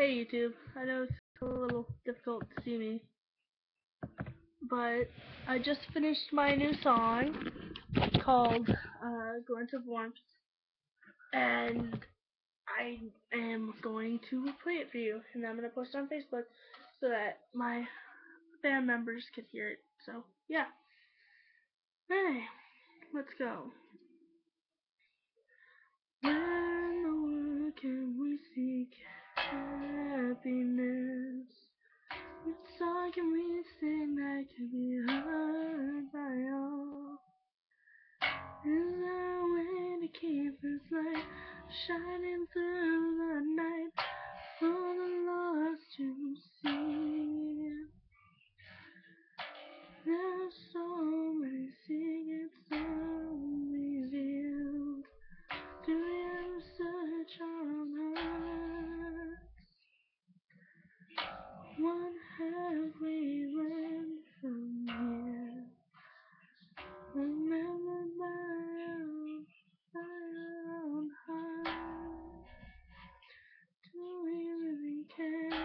Hey YouTube, I know it's a little difficult to see me, but I just finished my new song called Glint of Warmth, and I am going to play it for you, and I'm going to post it on Facebook so that my band members could hear it. So, yeah. Hey, let's go. When in the world can we seek happiness? What song can we sing that can be heard by all? Is there a way to keep this light shining through the night for the lost to see? There's so many secrets unrevealed. Do you search our hearts? What have we learned from here? Remember my own heart. Do we really care?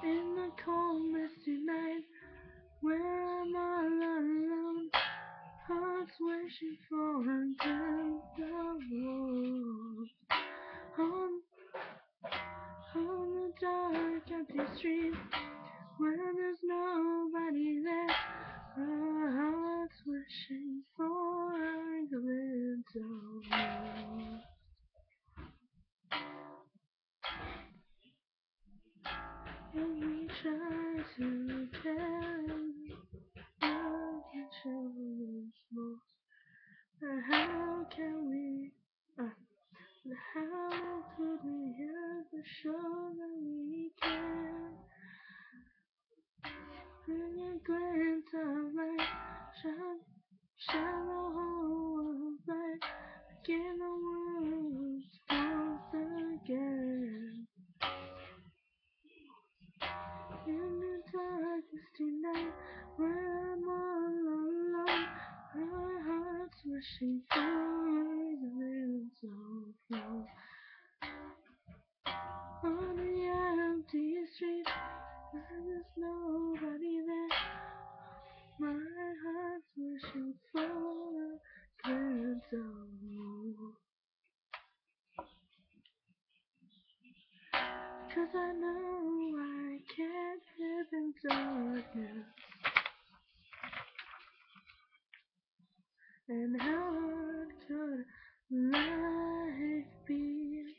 In the cold misty night, where I'm all alone, hearts wishing for a glimpse of hope. On the dark empty street, where there's nobody there, our hearts wishing for a glimpse of hope. And we try to care, love each other's most. But how can we, how could we ever show that we care? Bring a glint of light, shine the whole world bright, begin the world's once again. In the darkest night, where I'm all alone, our hearts wishing for a glimpse of hope. On the empty street, where there's nobody there, my heart's wishing for a glimpse of hope. 'Cause I know I can't live in darkness. And how hard could life be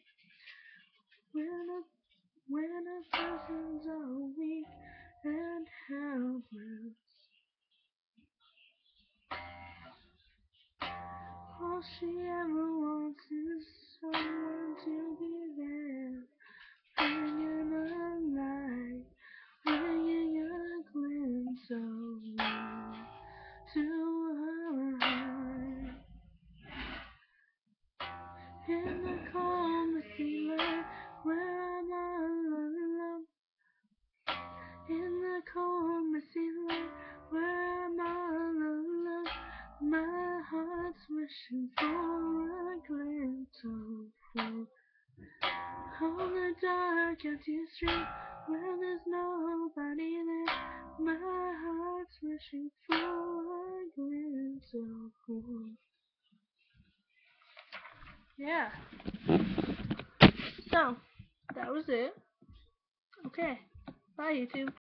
when a person's are weak and helpless? All she ever wants is someone to be there, bringing a light, bringing a glimpse of light to her heart. In the calm misty light, where I'm all alone. In the cold misty light, where I'm all alone. My heart's wishing for a glimpse of hope. On the dark empty street, where there's nobody there, my heart's wishing for a glimpse of hope. Yeah. So, that was it. Okay. Bye, YouTube.